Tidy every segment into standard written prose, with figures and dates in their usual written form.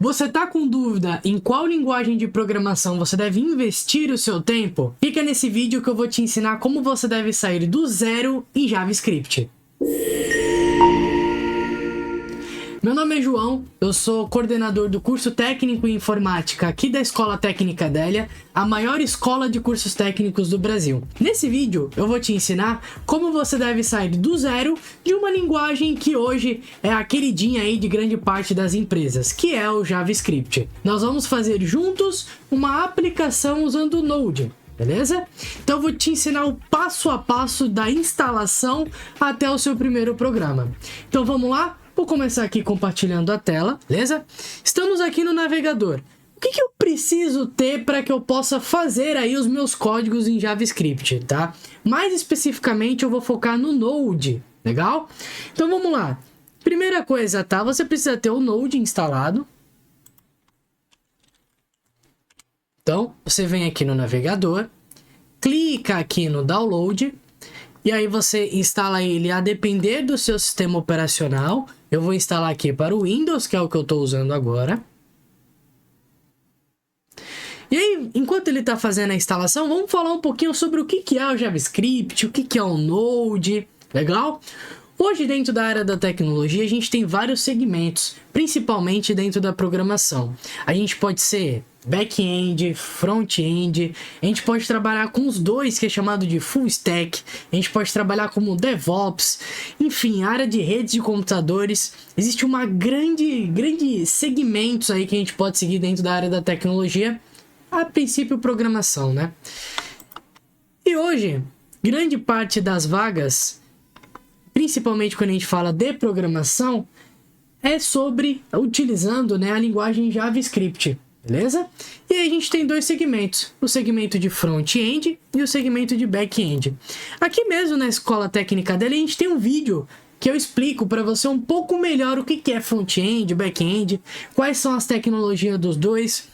Você tá com dúvida em qual linguagem de programação você deve investir o seu tempo? Fica nesse vídeo que eu vou te ensinar como você deve sair do zero em JavaScript. Meu nome é João, eu sou coordenador do curso técnico em informática aqui da Escola Técnica Adélia, a maior escola de cursos técnicos do Brasil. Nesse vídeo eu vou te ensinar como você deve sair do zero de uma linguagem que hoje é a queridinha aí de grande parte das empresas, que é o JavaScript. Nós vamos fazer juntos uma aplicação usando o Node. Beleza? Então eu vou te ensinar o passo a passo da instalação até o seu primeiro programa. Então vamos lá? Vou começar aqui compartilhando a tela, beleza? Estamos aqui no navegador. O que eu preciso ter para que eu possa fazer aí os meus códigos em JavaScript, tá? Mais especificamente eu vou focar no Node, legal? Então vamos lá. Primeira coisa, tá? Você precisa ter o Node instalado. Então, você vem aqui no navegador, clica aqui no download, e aí você instala ele a depender do seu sistema operacional. Eu vou instalar aqui para o Windows, que é o que eu estou usando agora. E aí, enquanto ele está fazendo a instalação, vamos falar um pouquinho sobre o que é o JavaScript, o que é o Node, legal? Hoje, dentro da área da tecnologia, a gente tem vários segmentos, principalmente dentro da programação. A gente pode ser back-end, front-end, a gente pode trabalhar com os dois, que é chamado de full stack, a gente pode trabalhar como DevOps, enfim, área de redes de computadores. Existe uma grande segmentos aí que a gente pode seguir dentro da área da tecnologia, a princípio programação, né? E hoje, grande parte das vagas, principalmente quando a gente fala de programação, é sobre utilizando, né, a linguagem JavaScript, beleza? E aí a gente tem dois segmentos, o segmento de front-end e o segmento de back-end. Aqui mesmo na Escola Técnica dele a gente tem um vídeo que eu explico para você um pouco melhor o que é front-end, back-end, quais são as tecnologias dos dois.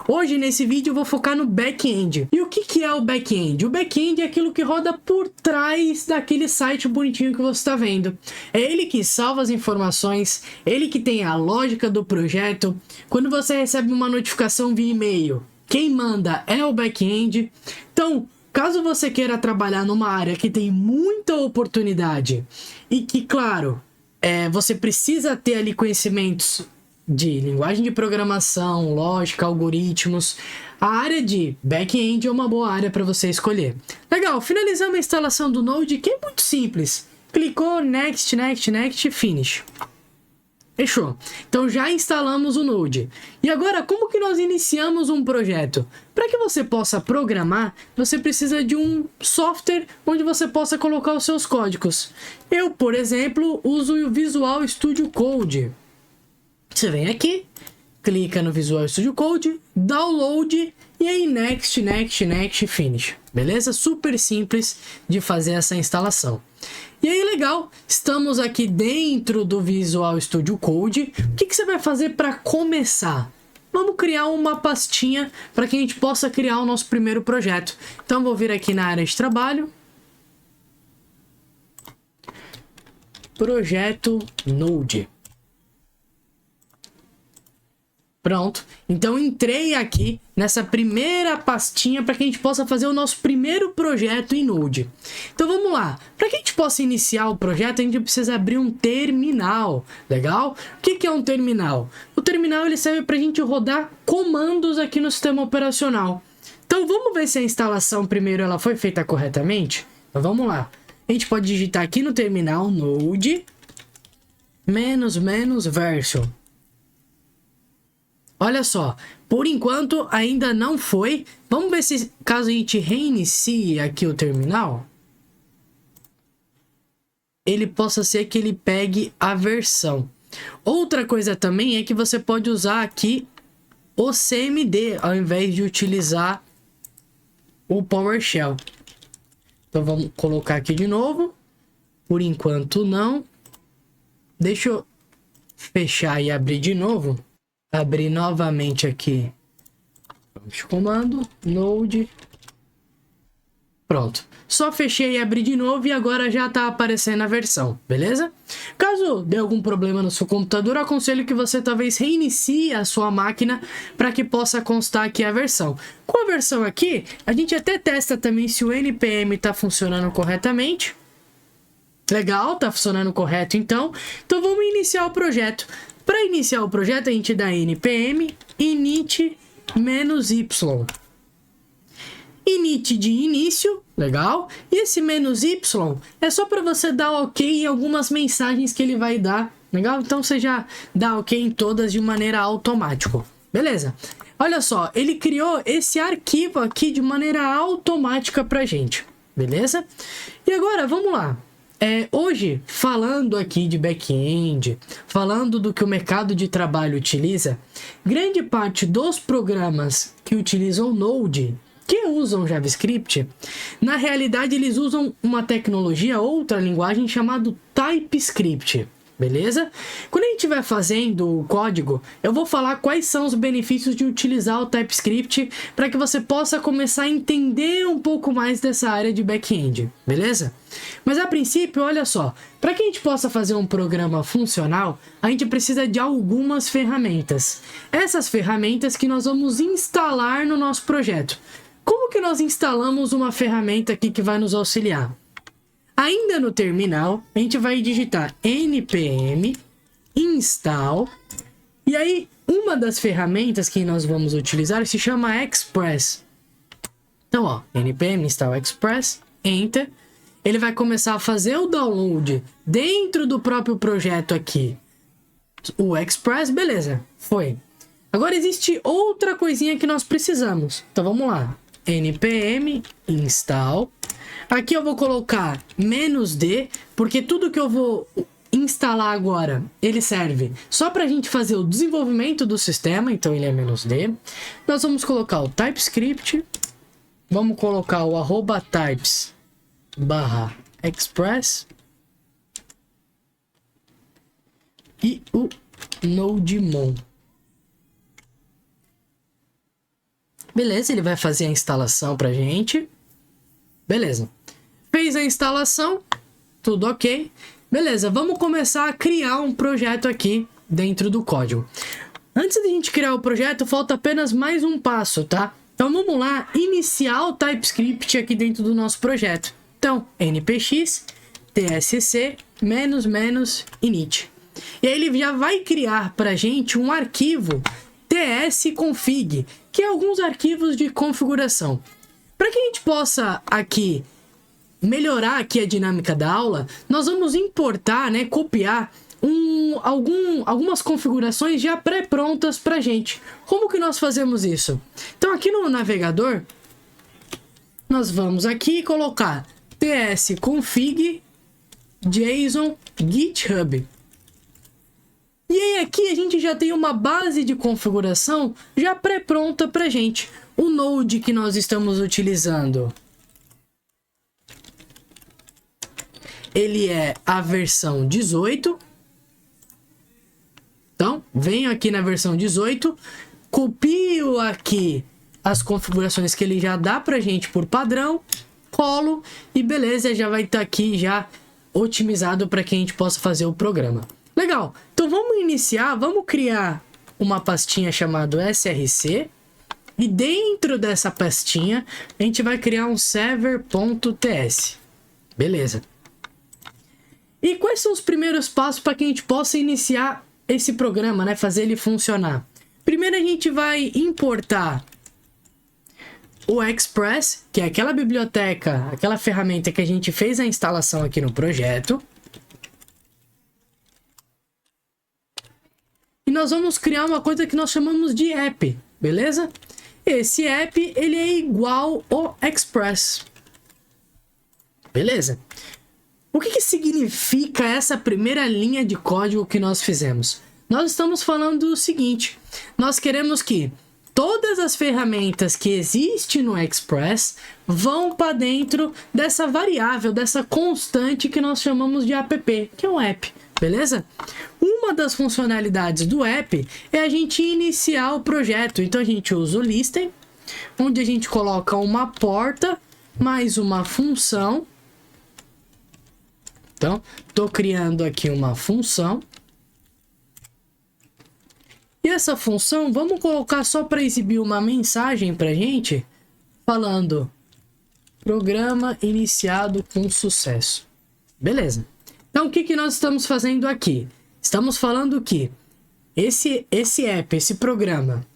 Hoje nesse vídeo eu vou focar no back-end. E o que é o back-end? O back-end é aquilo que roda por trás daquele site bonitinho que você está vendo. É ele que salva as informações, ele que tem a lógica do projeto. Quando você recebe uma notificação via e-mail, quem manda é o back-end. Então, caso você queira trabalhar numa área que tem muita oportunidade e que, claro, você precisa ter ali conhecimentos de linguagem de programação, lógica, algoritmos, a área de back-end é uma boa área para você escolher. Legal, finalizamos a instalação do Node, que é muito simples. Clicou, next, next, next, finish. Fechou. Então já instalamos o Node. E agora, como que nós iniciamos um projeto? Para que você possa programar, você precisa de um software onde você possa colocar os seus códigos. Eu, por exemplo, uso o Visual Studio Code. Você vem aqui, clica no Visual Studio Code, download e aí next, next, next, finish. Beleza? Super simples de fazer essa instalação. E aí, legal, estamos aqui dentro do Visual Studio Code. O que você vai fazer para começar? Vamos criar uma pastinha para que a gente possa criar o nosso primeiro projeto. Então, vou vir aqui na área de trabalho. Projeto Node. Pronto, então entrei aqui nessa primeira pastinha para que a gente possa fazer o nosso primeiro projeto em Node. Então vamos lá, para que a gente possa iniciar o projeto a gente precisa abrir um terminal, legal? O que é um terminal? O terminal ele serve para a gente rodar comandos aqui no sistema operacional. Então vamos ver se a instalação primeiro ela foi feita corretamente? Então vamos lá, a gente pode digitar aqui no terminal node -- version. Olha só, por enquanto ainda não foi. Vamos ver se caso a gente reinicie aqui o terminal, ele possa ser que ele pegue a versão. Outra coisa também é que você pode usar aqui o CMD ao invés de utilizar o PowerShell. Então vamos colocar aqui de novo. Por enquanto não. Deixa eu fechar e abrir de novo. Abrir novamente aqui. Vamos de comando, Node. Pronto. Só fechei e abri de novo e agora já está aparecendo a versão, beleza? Caso dê algum problema no seu computador, eu aconselho que você talvez reinicie a sua máquina para que possa constar aqui a versão. Com a versão aqui, a gente até testa também se o NPM está funcionando corretamente. Legal, tá funcionando correto então. Então vamos iniciar o projeto. Para iniciar o projeto, a gente dá npm init -y. Init de início, legal. E esse -y é só para você dar ok em algumas mensagens que ele vai dar, legal? Então você já dá ok em todas de maneira automática, beleza? Olha só, ele criou esse arquivo aqui de maneira automática pra gente, beleza? E agora, vamos lá. Hoje, falando aqui de back-end, falando do que o mercado de trabalho utiliza, grande parte dos programas que utilizam Node, que usam JavaScript, na realidade eles usam uma tecnologia, outra linguagem chamada TypeScript, beleza? Quando a gente estiver fazendo o código, eu vou falar quais são os benefícios de utilizar o TypeScript para que você possa começar a entender um pouco mais dessa área de back-end, beleza? Mas a princípio, olha só, para que a gente possa fazer um programa funcional, a gente precisa de algumas ferramentas. Essas ferramentas que nós vamos instalar no nosso projeto. Como que nós instalamos uma ferramenta aqui que vai nos auxiliar? Ainda no terminal, a gente vai digitar npm install. E aí, uma das ferramentas que nós vamos utilizar se chama Express. Então, ó, npm install Express, enter. Ele vai começar a fazer o download dentro do próprio projeto aqui. O Express, beleza, foi. Agora existe outra coisinha que nós precisamos. Então vamos lá. npm install. Aqui eu vou colocar -d, porque tudo que eu vou instalar agora, ele serve só para a gente fazer o desenvolvimento do sistema, então ele é -d. Nós vamos colocar o TypeScript, vamos colocar o @types/express e o nodemon. Beleza, ele vai fazer a instalação pra gente. Beleza. Fez a instalação, tudo ok. Beleza, vamos começar a criar um projeto aqui dentro do código. Antes de a gente criar o projeto, falta apenas mais um passo, tá? Então vamos lá, iniciar o TypeScript aqui dentro do nosso projeto. Então, npx tsc --init. E aí ele já vai criar pra gente um arquivo tsconfig, que é alguns arquivos de configuração. Para que a gente possa aqui melhorar aqui a dinâmica da aula, nós vamos importar, né, copiar algumas configurações já pré-prontas para a gente. Como que nós fazemos isso? Então aqui no navegador, nós vamos aqui colocar tsconfig JSON GitHub. E aí aqui a gente já tem uma base de configuração já pré-pronta pra gente. O Node que nós estamos utilizando, ele é a versão 18. Então, venho aqui na versão 18, copio aqui as configurações que ele já dá pra gente por padrão, colo e beleza, já vai estar aqui já otimizado para que a gente possa fazer o programa. Legal, então vamos iniciar, vamos criar uma pastinha chamada src e dentro dessa pastinha a gente vai criar um server.ts. Beleza. E quais são os primeiros passos para que a gente possa iniciar esse programa, né? Fazer ele funcionar. Primeiro a gente vai importar o Express, que é aquela biblioteca, aquela ferramenta que a gente fez a instalação aqui no projeto. E nós vamos criar uma coisa que nós chamamos de app, beleza? Esse app, ele é igual ao Express. Beleza? O que significa essa primeira linha de código que nós fizemos? Nós estamos falando do seguinte, nós queremos que todas as ferramentas que existem no Express vão para dentro dessa variável, dessa constante que nós chamamos de app, que é um app, beleza? Uma das funcionalidades do app é a gente iniciar o projeto. Então a gente usa o listen, onde a gente coloca uma porta mais uma função. Então, estou criando aqui uma função. E essa função, vamos colocar só para exibir uma mensagem para a gente, falando programa iniciado com sucesso. Beleza. Então, o que nós estamos fazendo aqui? Estamos falando que esse app, esse programa,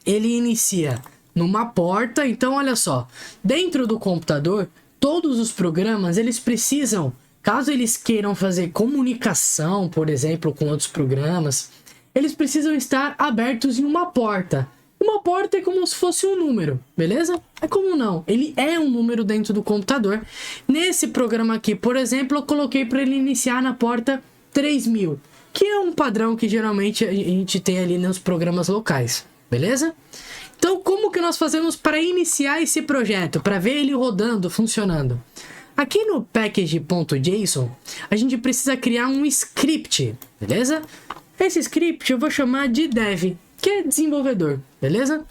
ele inicia numa porta. Então, olha só, dentro do computador, todos os programas, eles precisam, caso eles queiram fazer comunicação, por exemplo, com outros programas, eles precisam estar abertos em uma porta. Uma porta é como se fosse um número, beleza? É como não, ele é um número dentro do computador. Nesse programa aqui, por exemplo, eu coloquei para ele iniciar na porta 3000, que é um padrão que geralmente a gente tem ali nos programas locais, beleza? Então, como que nós fazemos para iniciar esse projeto, para ver ele rodando, funcionando? Aqui no package.json, a gente precisa criar um script, beleza? Esse script eu vou chamar de dev, que é desenvolvedor, beleza?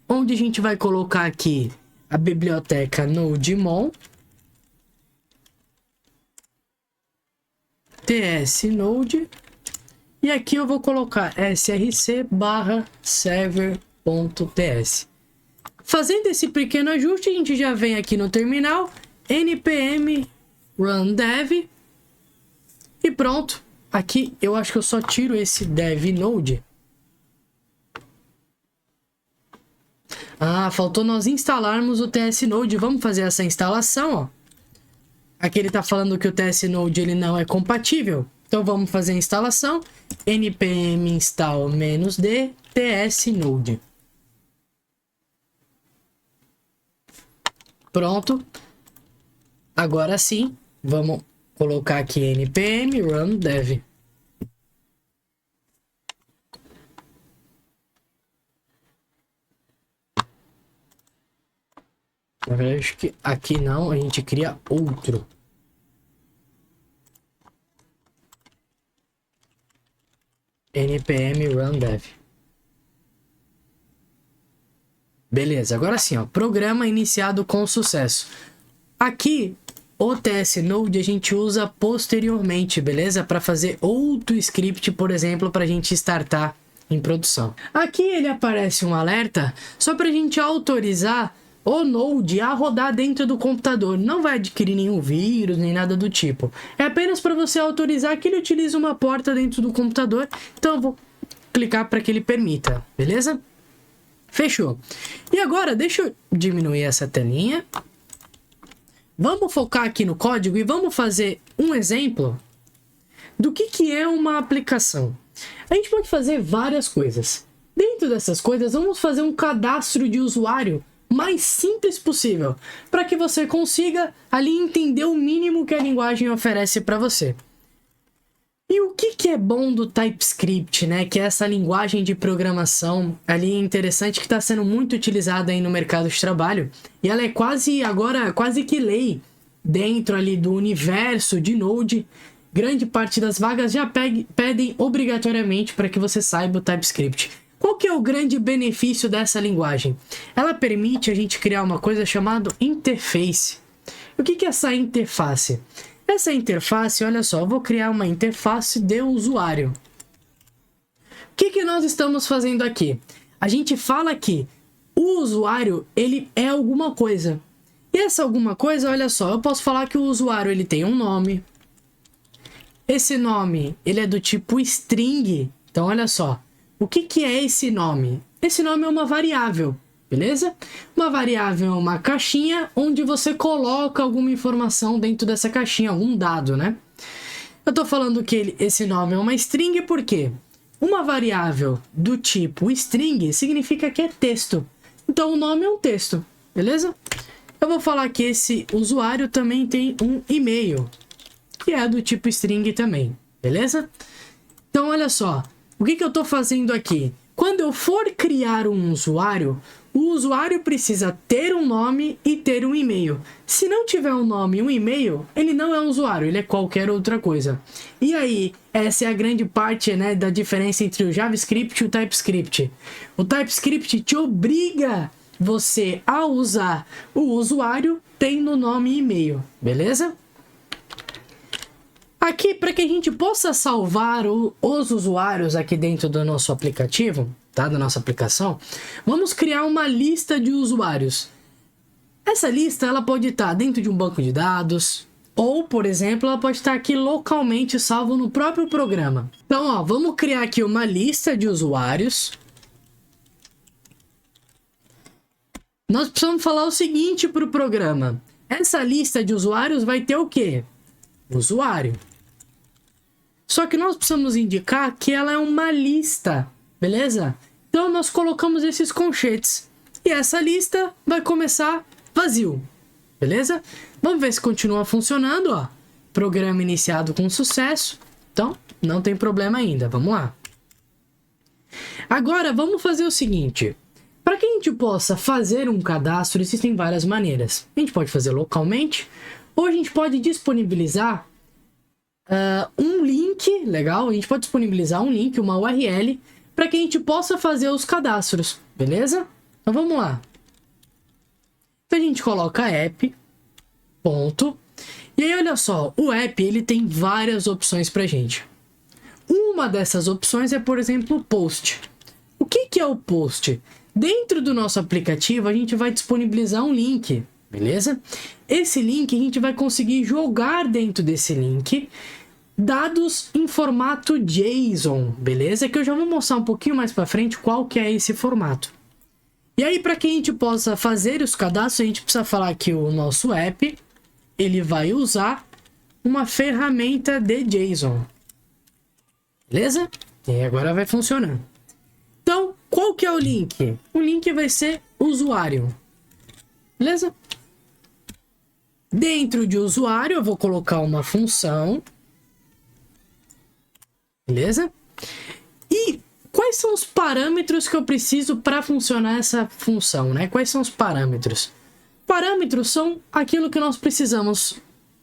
Onde a gente vai colocar aqui a biblioteca NodeMon, tsnode, e aqui eu vou colocar src/server.ts. Fazendo esse pequeno ajuste, a gente já vem aqui no terminal, npm run dev, e pronto. Aqui eu acho que eu só tiro esse dev node. Ah, faltou nós instalarmos o tsnode. Vamos fazer essa instalação, ó. Aqui ele está falando que o tsnode ele não é compatível. Então vamos fazer a instalação. npm install -d tsnode. Pronto. Agora sim, vamos colocar aqui npm run dev. Na verdade, acho que aqui não, a gente cria outro. npm run dev. Beleza, agora sim, ó, programa iniciado com sucesso. Aqui, o tsnode a gente usa posteriormente, beleza? Para fazer outro script, por exemplo, para a gente startar em produção. Aqui ele aparece um alerta só para a gente autorizar o Node a rodar dentro do computador. Não vai adquirir nenhum vírus, nem nada do tipo. É apenas para você autorizar que ele utilize uma porta dentro do computador. Então eu vou clicar para que ele permita, beleza? Fechou. E agora, deixa eu diminuir essa telinha. Vamos focar aqui no código e vamos fazer um exemplo do que é uma aplicação. A gente pode fazer várias coisas. Dentro dessas coisas, vamos fazer um cadastro de usuário mais simples possível, para que você consiga ali entender o mínimo que a linguagem oferece para você. E o que é bom do TypeScript, né? Que é essa linguagem de programação ali interessante que está sendo muito utilizada aí no mercado de trabalho. E ela é quase que lei dentro ali do universo de Node. Grande parte das vagas já pedem obrigatoriamente para que você saiba o TypeScript. Qual que é o grande benefício dessa linguagem? Ela permite a gente criar uma coisa chamada interface. O que é essa interface? Essa interface, olha só, eu vou criar uma interface de usuário. O que nós estamos fazendo aqui? A gente fala que o usuário, ele é alguma coisa. E essa alguma coisa, olha só, eu posso falar que o usuário ele tem um nome. Esse nome, ele é do tipo string. Então, olha só, o que é esse nome? Esse nome é uma variável. Beleza? Uma variável é uma caixinha onde você coloca alguma informação dentro dessa caixinha, algum dado, né? Eu tô falando que esse nome é uma string porque uma variável do tipo string significa que é texto. Então o nome é um texto, beleza? Eu vou falar que esse usuário também tem um e-mail, que é do tipo string também, beleza? Então olha só, o que eu tô fazendo aqui? Quando eu for criar um usuário, o usuário precisa ter um nome e ter um e-mail. Se não tiver um nome e um e-mail, ele não é um usuário, ele é qualquer outra coisa. E aí, essa é a grande parte, né, da diferença entre o JavaScript e o TypeScript. O TypeScript te obriga você, ao usar o usuário, tem no nome e e-mail, beleza? Aqui, para que a gente possa salvar os usuários aqui dentro do nosso aplicativo, tá? Da nossa aplicação, vamos criar uma lista de usuários. Essa lista, ela pode estar dentro de um banco de dados, ou, por exemplo, ela pode estar aqui localmente salvo no próprio programa. Então, ó, vamos criar aqui uma lista de usuários. Nós precisamos falar o seguinte para o programa. Essa lista de usuários vai ter o quê? Usuário. Só que nós precisamos indicar que ela é uma lista, beleza? Então, nós colocamos esses colchetes. E essa lista vai começar vazio, beleza? Vamos ver se continua funcionando, ó. Programa iniciado com sucesso. Então, não tem problema ainda. Vamos lá. Agora, vamos fazer o seguinte. Para que a gente possa fazer um cadastro, existem várias maneiras. A gente pode fazer localmente, ou a gente pode disponibilizar um link, legal? A gente pode disponibilizar um link, uma URL, para que a gente possa fazer os cadastros, beleza? Então, vamos lá. Então, a gente coloca app, ponto. E aí, olha só, o app, ele tem várias opções pra gente. Uma dessas opções é, por exemplo, o post. O que é o post? Dentro do nosso aplicativo, a gente vai disponibilizar um link, beleza? Esse link, a gente vai conseguir jogar dentro desse link dados em formato JSON, beleza? Que eu já vou mostrar um pouquinho mais pra frente qual que é esse formato. E aí, para que a gente possa fazer os cadastros, a gente precisa falar que o nosso app, ele vai usar uma ferramenta de JSON. Beleza? E agora vai funcionar. Então, qual que é o link? O link vai ser usuário. Beleza? Dentro de usuário, eu vou colocar uma função. Beleza? E quais são os parâmetros que eu preciso para funcionar essa função, né? Quais são os parâmetros? Parâmetros são aquilo que nós precisamos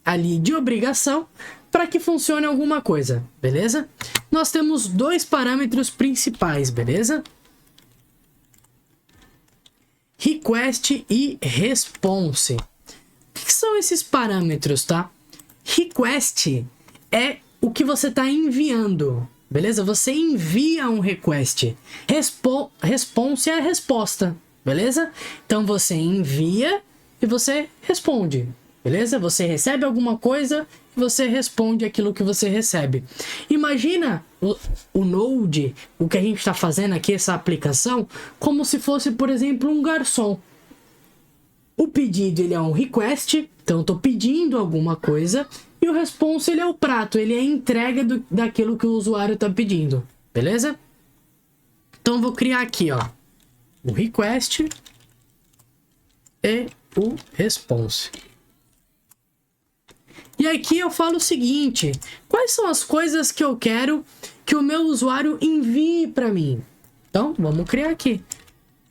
ali de obrigação para que funcione alguma coisa, beleza? Nós temos dois parâmetros principais, beleza? Request e response. O que são esses parâmetros, tá? Request é o que você está enviando, beleza? Você envia um request. Response é a resposta, beleza? Então você envia e você responde, beleza? Você recebe alguma coisa e você responde aquilo que você recebe. Imagina o Node, o que a gente está fazendo aqui, essa aplicação, como se fosse, por exemplo, um garçom. O pedido, ele é um request, então eu estou pedindo alguma coisa, e o response, ele é o prato, ele é a entrega daquilo que o usuário está pedindo, beleza? Então eu vou criar aqui, ó, o request e o response. E aqui eu falo o seguinte, quais são as coisas que eu quero que o meu usuário envie para mim? Então, vamos criar aqui.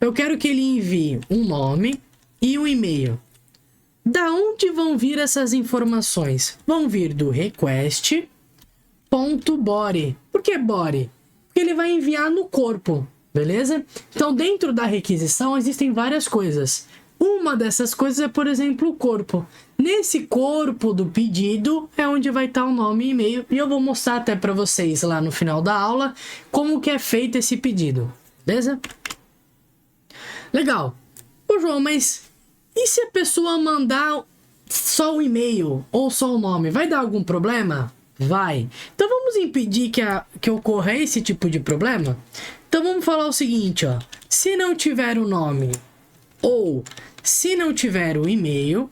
Eu quero que ele envie um nome e um e-mail. Da onde vão vir essas informações? Vão vir do request.body. Por que body? Porque ele vai enviar no corpo, beleza? Então, dentro da requisição existem várias coisas. Uma dessas coisas é, por exemplo, o corpo. Nesse corpo do pedido é onde vai estar o nome e e-mail. E eu vou mostrar até para vocês lá no final da aula como que é feito esse pedido, beleza? Legal. Ô, João, mas e se a pessoa mandar só o e-mail ou só o nome? Vai dar algum problema? Vai. Então vamos impedir que ocorra esse tipo de problema? Então vamos falar o seguinte, ó. Se não tiver o nome ou se não tiver o e-mail,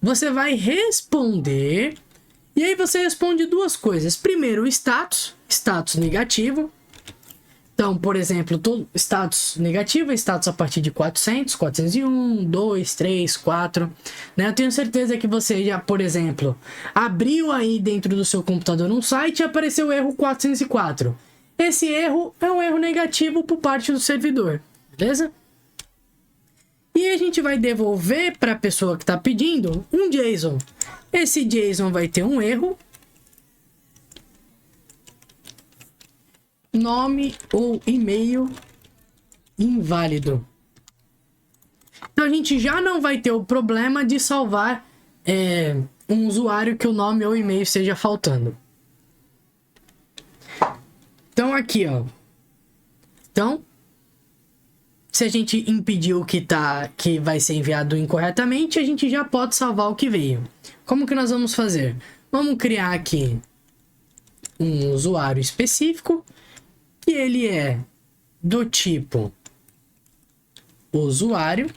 você vai responder. E aí você responde duas coisas. Primeiro, o status negativo. Então, por exemplo, status negativo é status a partir de 400, 401, 2, 3, 4. Né? Eu tenho certeza que você já, por exemplo, abriu aí dentro do seu computador um site e apareceu o erro 404. Esse erro é um erro negativo por parte do servidor, beleza? E a gente vai devolver para a pessoa que está pedindo um JSON. Esse JSON vai ter um erro. Nome ou e-mail inválido. Então a gente já não vai ter o problema de salvar um usuário que o nome ou e-mail esteja faltando. Então aqui, ó. Então, se a gente impedir o que vai ser enviado incorretamente, a gente já pode salvar o que veio. Como que nós vamos fazer? Vamos criar aqui um usuário específico, que ele é do tipo usuário,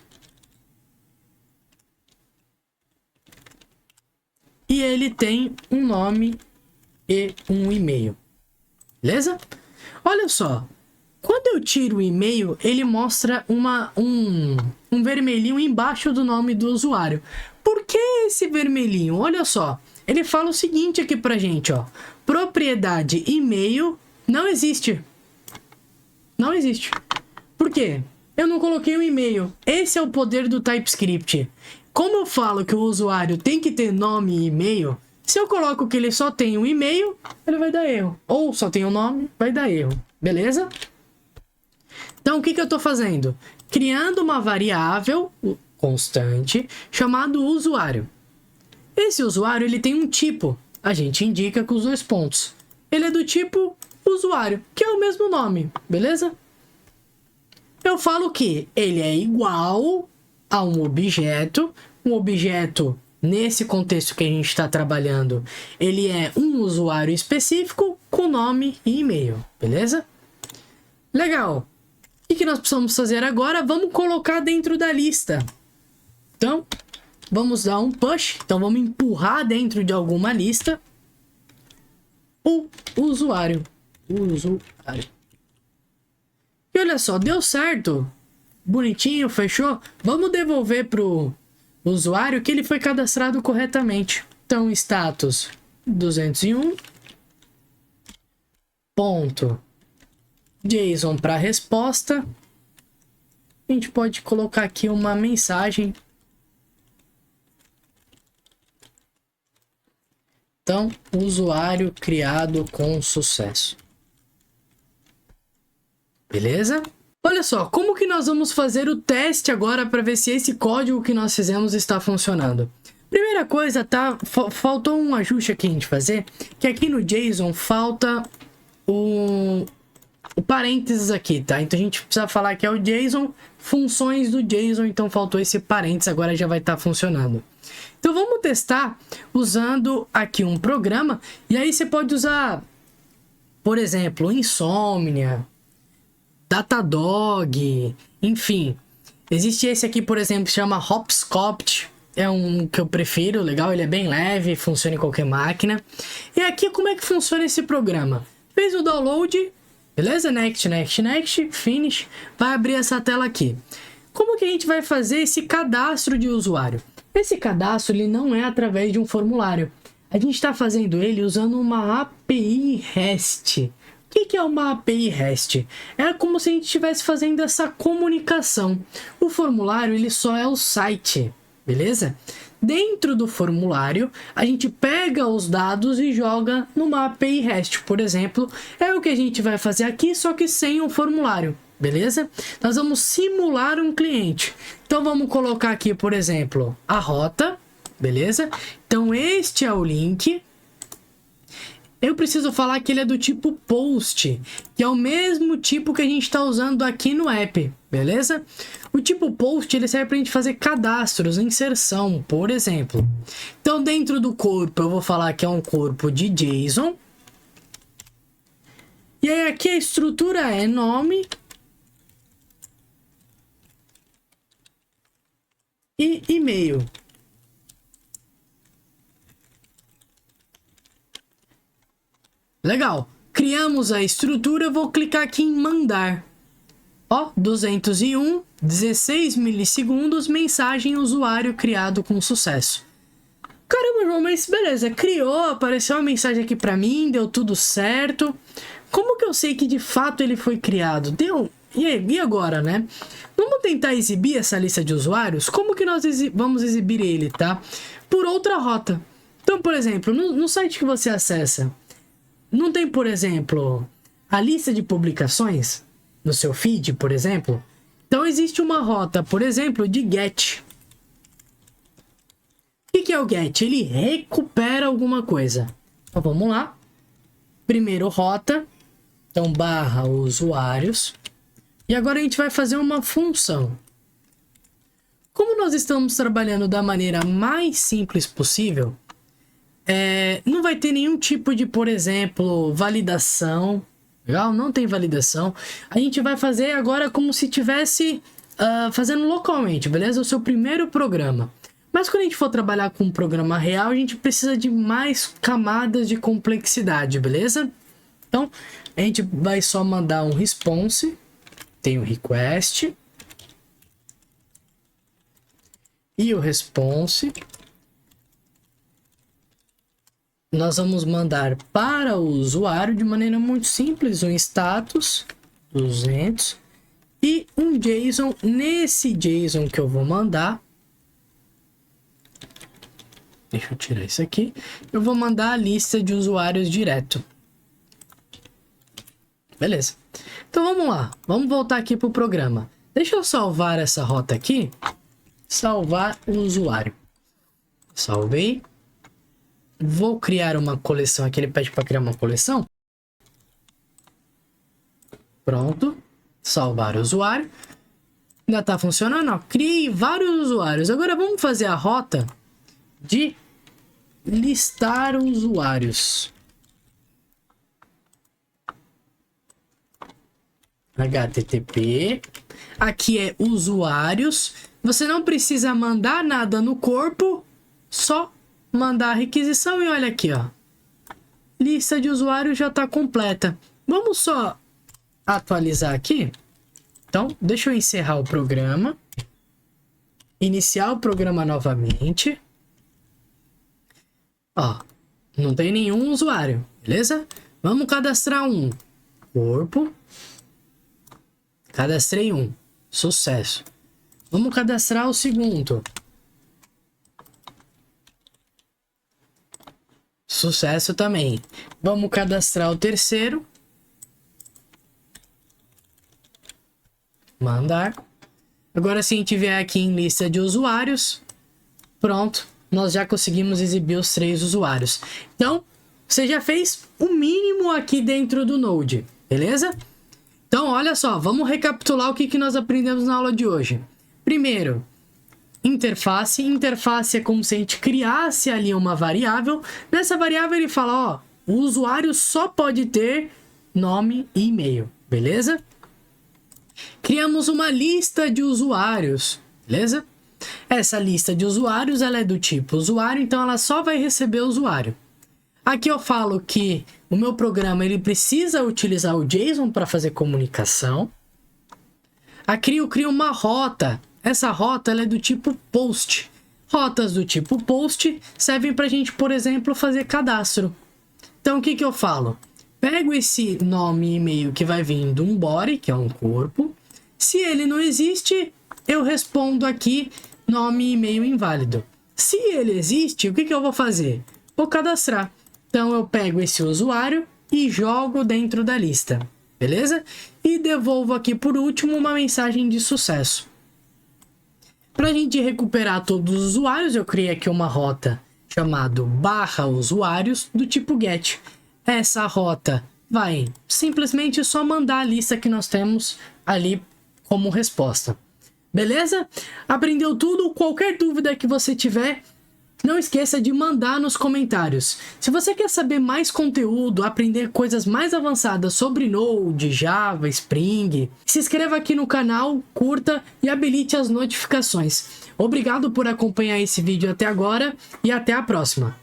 e ele tem um nome e um e-mail. Beleza? Olha só. Quando eu tiro o e-mail, ele mostra um vermelhinho embaixo do nome do usuário. Por que esse vermelhinho? Olha só. Ele fala o seguinte aqui pra gente, ó. Propriedade e-mail não existe. Não existe. Por quê? Eu não coloquei um e-mail. Esse é o poder do TypeScript. Como eu falo que o usuário tem que ter nome e e-mail, se eu coloco que ele só tem um e-mail, ele vai dar erro. Ou só tem um nome, vai dar erro. Beleza? Então, o que eu estou fazendo? Criando uma variável constante chamado usuário. Esse usuário ele tem um tipo. A gente indica com os 2 pontos. Ele é do tipo usuário, que é o mesmo nome. Beleza? Eu falo que ele é igual a um objeto. Um objeto, nesse contexto que a gente está trabalhando, ele é um usuário específico com nome e e-mail. Beleza? Legal. O que nós precisamos fazer agora? Vamos colocar dentro da lista. Então, vamos dar um push. Então, vamos empurrar dentro de alguma lista o usuário. E olha só, deu certo. Bonitinho, fechou. Vamos devolver pro usuário que ele foi cadastrado corretamente. Então, status 201. Ponto. JSON para resposta. A gente pode colocar aqui uma mensagem. Então, usuário criado com sucesso. Beleza? Olha só, como que nós vamos fazer o teste agora para ver se esse código que nós fizemos está funcionando? Primeira coisa, tá? Faltou um ajuste aqui a gente fazer, que aqui no JSON falta o parênteses aqui, tá? Então a gente precisa falar que é o JSON, funções do JSON, então faltou esse parênteses, agora já vai estar funcionando. Então vamos testar usando aqui um programa, e aí você pode usar, por exemplo, Insomnia, Datadog, enfim. Existe esse aqui, por exemplo, que se chama Hopscotch, é um que eu prefiro, legal, ele é bem leve, funciona em qualquer máquina. E aqui como é que funciona esse programa? Fez o download, beleza? Next, next, next, finish. Vai abrir essa tela aqui. Como que a gente vai fazer esse cadastro de usuário? Esse cadastro ele não é através de um formulário. A gente está fazendo ele usando uma API REST. O que é uma API REST? É como se a gente estivesse fazendo essa comunicação. O formulário ele só é o site, beleza? Dentro do formulário, a gente pega os dados e joga numa API REST, por exemplo. É o que a gente vai fazer aqui, só que sem um formulário, beleza? Nós vamos simular um cliente. Então, vamos colocar aqui, por exemplo, a rota, beleza? Então, este é o link. Eu preciso falar que ele é do tipo post, que é o mesmo tipo que a gente está usando aqui no app, beleza? O tipo post ele serve para a gente fazer cadastros, inserção, por exemplo. Então, dentro do corpo, eu vou falar que é um corpo de JSON. E aí, aqui a estrutura é nome e e-mail. Legal. Criamos a estrutura, eu vou clicar aqui em mandar. Ó, 201, 16 milissegundos, mensagem usuário criado com sucesso. Caramba, João, mas beleza, criou, apareceu uma mensagem aqui pra mim, deu tudo certo. Como que eu sei que de fato ele foi criado? Deu? E agora, né? Vamos tentar exibir essa lista de usuários? Como que nós vamos exibir ele, tá? Por outra rota. Então, por exemplo, no site que você acessa, não tem, por exemplo, a lista de publicações no seu feed, por exemplo? Então existe uma rota, por exemplo, de get. O que é o get? Ele recupera alguma coisa. Então vamos lá. Primeiro rota. Então barra usuários. E agora a gente vai fazer uma função. Como nós estamos trabalhando da maneira mais simples possível, não vai ter nenhum tipo de, por exemplo, validação. Legal? Não tem validação. A gente vai fazer agora como se tivesse fazendo localmente, beleza? O seu primeiro programa. Mas quando a gente for trabalhar com um programa real, a gente precisa de mais camadas de complexidade, beleza? Então, a gente vai só mandar um response. Tem o request. E o response. Nós vamos mandar para o usuário de maneira muito simples um status 200 e um JSON. Nesse JSON que eu vou mandar, deixa eu tirar isso aqui, eu vou mandar a lista de usuários direto. Beleza. Então vamos lá, vamos voltar aqui para o programa. Deixa eu salvar essa rota aqui, salvar o usuário. Salvei. Vou criar uma coleção aqui, ele pede para criar uma coleção. Pronto. Salvar o usuário. Ainda está funcionando, ó. Criei vários usuários. Agora vamos fazer a rota de listar usuários. HTTP. Aqui é usuários. Você não precisa mandar nada no corpo, só mandar a requisição e olha aqui, ó. Lista de usuários já está completa. Vamos só atualizar aqui. Então, deixa eu encerrar o programa. Iniciar o programa novamente. Ó, não tem nenhum usuário, beleza? Vamos cadastrar um. Corpo. Cadastrei um. Sucesso. Vamos cadastrar o segundo. Sucesso também. Vamos cadastrar o terceiro. Mandar. Agora, se a gente vier aqui em lista de usuários, pronto, nós já conseguimos exibir os 3 usuários. Então, você já fez o mínimo aqui dentro do Node, beleza? Então, olha só, vamos recapitular o que nós aprendemos na aula de hoje. Primeiro, interface. Interface é como se a gente criasse ali uma variável. Nessa variável ele fala, ó, o usuário só pode ter nome e e-mail, beleza? Criamos uma lista de usuários, beleza? Essa lista de usuários, ela é do tipo usuário, então ela só vai receber usuário. Aqui eu falo que o meu programa ele precisa utilizar o JSON para fazer comunicação. Aqui eu crio uma rota. Essa rota ela é do tipo post. Rotas do tipo post servem para a gente, por exemplo, fazer cadastro. Então o que eu falo? Pego esse nome e e-mail que vai vir de um body, que é um corpo. Se ele não existe, eu respondo aqui nome e e-mail inválido. Se ele existe, o que eu vou fazer? Vou cadastrar. Então eu pego esse usuário e jogo dentro da lista, beleza? E devolvo aqui por último uma mensagem de sucesso. Para a gente recuperar todos os usuários, eu criei aqui uma rota chamada /usuários do tipo get. Essa rota vai simplesmente só mandar a lista que nós temos ali como resposta. Beleza? Aprendeu tudo? Qualquer dúvida que você tiver, não esqueça de mandar nos comentários. Se você quer saber mais conteúdo, aprender coisas mais avançadas sobre Node, Java, Spring, se inscreva aqui no canal, curta e habilite as notificações. Obrigado por acompanhar esse vídeo até agora e até a próxima.